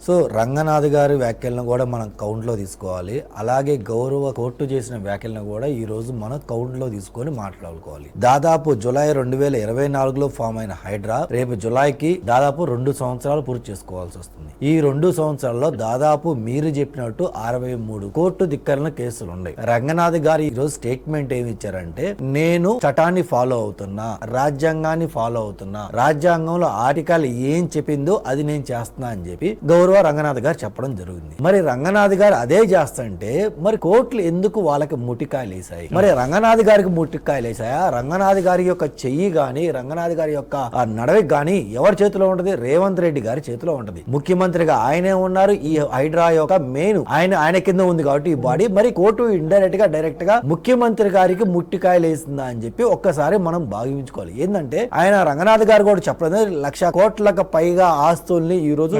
So Ranganath గారి వ్యాఖ్యలను కూడా మనం కౌంట్ లో తీసుకోవాలి. అలాగే గౌరవ కోర్టు చేసిన వ్యాఖ్యలను కూడా ఈ రోజు మనం కౌంట్ లో తీసుకొని మాట్లాడుకోవాలి. దాదాపు జులై 2024లో ఫామ్ అయిన హైడ్రా రేపు జులైకి దాదాపు 2 సంవత్సరాలు పూర్తి చేసుకోవాల్సి వస్తుంది. ఈ 2 సంవత్సరాల్లో దాదాపు మీరు చెప్పినట్టు 63 కోర్టు ధిక్కరణ కేసులు ఉన్నాయి. రంగనాథ్ గారు ఈ రోజు స్టేట్మెంట్ ఏమి ఇచ్చారంటే, నేను చట్టాన్ని ఫాలో అవుతున్నా, రాజ్యాంగాన్ని ఫాలో అవుతున్నా, రాజ్యాంగంలో ఆర్టికల్ ఏం చెప్పిందో అది నేను చేస్తున్నా అని చెప్పి గౌరవ రంగనాథ్ గారు చెప్పడం జరిగింది. మరి రంగనాథ్ గారు అదే చేస్తుంటే మరి కోర్టులు ఎందుకు వాళ్ళకి ముట్టికాయలు వేసాయి? మరి రంగనాథ్ గారికి ముట్టికాయలు వేసాయా? రంగనాథ్ గారి యొక్క చెయ్యి గాని, రంగనాథ్ గారి యొక్క నడవకి గాని ఎవరి చేతిలో ఉంటది? రేవంత్ రెడ్డి గారి చేతిలో ఉంటది. ముఖ్యమంత్రిగా ఆయనే ఉన్నారు. ఈ హైడ్రా యొక్క మెయిన్ ఆయన కింద ఉంది కాబట్టి ఈ బాడీ. మరి కోర్టు ఇండైరెక్ట్ గా డైరెక్ట్ గా ముఖ్యమంత్రి గారికి ముట్టికాయలు వేసిందా అని చెప్పి ఒక్కసారి మనం భావించుకోవాలి. ఏంటంటే ఆయన రంగనాథ్ గారు కూడా చెప్పలేదు, 1,00,000 కోట్లకు పైగా ఆస్తుల్ని ఈ రోజు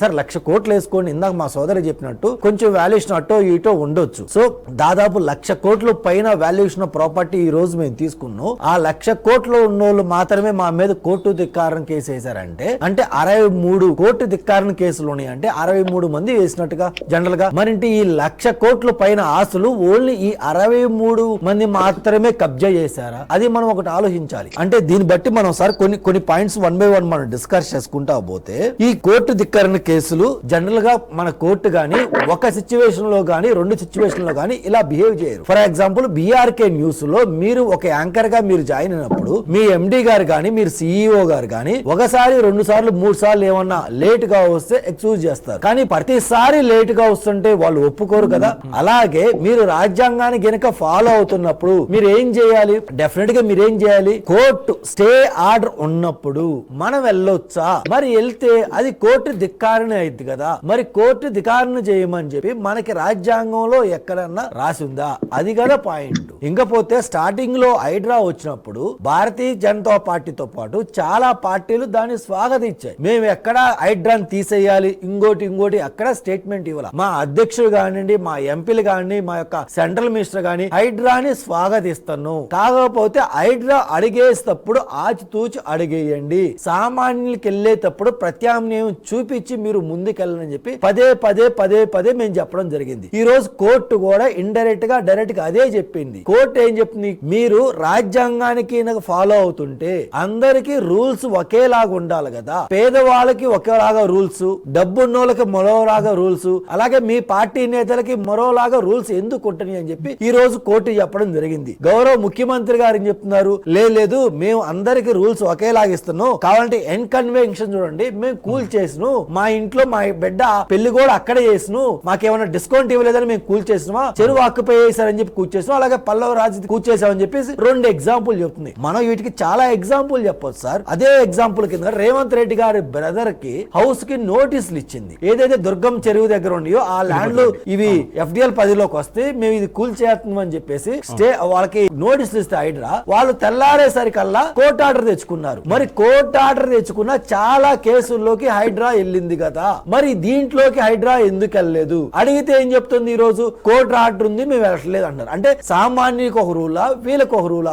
సార్ 1,00,000 కోట్లు వేసుకోండి. ఇందాక మా సోదరి చెప్పినట్టు కొంచెం వాల్యుయేషన్ అటో ఇటో ఉండొచ్చు. సో దాదాపు 1,00,000 కోట్ల పైన వాల్యుయేషన్ ప్రాపర్టీ ఈ రోజు మేము తీసుకున్నాం. ఆ 1,00,000 కోట్లు ఉన్నోళ్ళు మాత్రమే మా మీద కోర్టు ధిక్కారణ కేసు వేశారంటే, అంటే 63 కోర్టు ధిక్కారణ కేసులు ఉన్నాయి. అంటే 63 మంది వేసినట్టుగా జనరల్ గా. మరింటి ఈ 1,00,000 కోట్ల పైన ఆస్తులు ఓన్లీ ఈ 63 మంది మాత్రమే కబ్జా చేశారా? అది మనం ఒకటి ఆలోచించాలి. అంటే దీన్ని బట్టి మనం సార్ కొన్ని పాయింట్స్ 1 by 1 మనం డిస్కస్ చేసుకుంటా పోతే, ఈ కోర్టు ధిక్కరణ కేసులు జనరల్ గా మన కోర్టు గాని ఒక సిచ్యువేషన్ లో గాని 2 సిచ్యువేషన్ లో గాని ఇలా బిహేవ్ చేయరు. ఫర్ ఎగ్జాంపుల్ BRK న్యూస్ లో మీరు ఒక యాంకర్ గా మీరు జాయిన్ అయినప్పుడు మీ MD గారు గాని మీరు CEO గారు గాని ఒకసారి 2 సార్లు 3 సార్లు ఏమన్నా లేట్ గా వస్తే ఎక్స్క్యూజ్ చేస్తారు. కానీ ప్రతిసారి లేట్ గా వస్తుంటే వాళ్ళు ఒప్పుకోరు కదా. అలాగే మీరు రాజ్యాంగాన్ని గనుక ఫాలో అవుతున్నప్పుడు మీరు ఏం చేయాలి? డెఫినెట్ గా మీరు ఏం చేయాలి? కోర్టు స్టే ఆర్డర్ ఉన్నప్పుడు మనం వెళ్ళొచ్చా? మరి వెళ్తే అది కోర్టు ధిక్కారణ అయింది కదా. మరి కోర్టు ధిక్కారణ చేయమని చెప్పి మనకి రాజ్యాంగంలో ఎక్కడన్నా రాసి ఉందా? అది కదా పాయింట్. ఇంకపోతే స్టార్టింగ్ లో హైడ్రా వచ్చినప్పుడు భారతీయ జనతా పార్టీతో పాటు చాలా పార్టీలు దాన్ని స్వాగతించాయి. మేము ఎక్కడ హైడ్రాని తీసేయాలి ఇంకోటి అక్కడ స్టేట్మెంట్ ఇవ్వాల. మా అధ్యక్షుడు కానివ్వండి, మా ఎంపీలు కానివ్వండి, మా యొక్క సెంట్రల్ మినిస్టర్ గాని హైడ్రాని స్వాగతిస్తాను. కాకపోతే హైడ్రా అడిగేటప్పుడు ఆచితూచి అడిగేయండి. సామాన్యులకి వెళ్ళేటప్పుడు ప్రత్యామ్నాయం చూపించి మీరు ముందుకెళ్ళని చెప్పి పదే మేము చెప్పడం జరిగింది. ఈ రోజు కోర్టు కూడా ఇండైరెక్ట్ గా డైరెక్ట్ గా అదే చెప్పింది. కోర్టు ఏం చెప్తుంది? మీరు రాజ్యాంగానికి ఫాలో అవుతుంటే అందరికి రూల్స్ ఒకేలాగా ఉండాలి కదా. పేదవాళ్ళకి ఒకేలాగా రూల్స్, డబ్బున్నోళ్ళకి మరోలాగా రూల్స్, అలాగే మీ పార్టీ నేతలకి మరోలాగా రూల్స్ ఎందుకు ఉంటాయి అని చెప్పి ఈ రోజు కోర్టు చెప్పడం జరిగింది. గౌరవ ముఖ్యమంత్రి గారు ఏం చెప్తున్నారు? లేదు మేము అందరికి రూల్స్ ఒకేలాగా ఇస్తున్నాం, కావాలంటే ఎన్ కన్వెన్షన్ చూడండి మేము కూల్ చేసిను, మా ఇంట్లో మా బిడ్డ పెళ్లి కూడా అక్కడే చేసిను, మాకేమైనా డిస్కౌంట్ ఇవ్వలేదని మేము కూల్ చేసినామా, చెరువు ఆక్యుపై చేశారని చెప్పి కూర్చేసాం, అలాగే పల్లవ రాజు కూర్చేసామని చెప్పేసి 2 ఎగ్జాంపుల్ చెప్తుంది. మనం వీటికి చాలా ఎగ్జాంపుల్ చెప్పొచ్చు సార్. అదే ఎగ్జాంపుల్ కింద రేవంత్ రెడ్డి గారి బ్రదర్ కి హౌస్ కి నోటీసులు ఇచ్చింది. ఏదైతే దుర్గం చెరువు దగ్గర ఉన్నాయో ఆ ల్యాండ్లు ఇవి FDL 10లోకి వస్తే మేము ఇది కూల్ చేస్తున్నామని చెప్పేసి వాళ్ళకి నోటీసులు ఇస్తే హైడ్రా వాళ్ళు తెల్లారేసరికల్లా కోర్టు ఆర్డర్ తెచ్చుకున్నారు. మరి కోర్టు ఆర్డర్ తెచ్చుకున్న చాలా కేసుల్లోకి హైడ్రా వెళ్ళింది కదా. మరి దీంట్లోకి హైడ్రా ఎందుకు వెళ్ళలేదు? అడిగితే ఏం చెప్తుంది? ఈ రోజు కోర్టు ఆర్డర్ ఉంది మేము వెళ్ళట్లేదు అంటారు. అంటే సామాన్యునికి ఒక రూలా, వీళ్ళకి ఒక రూలా?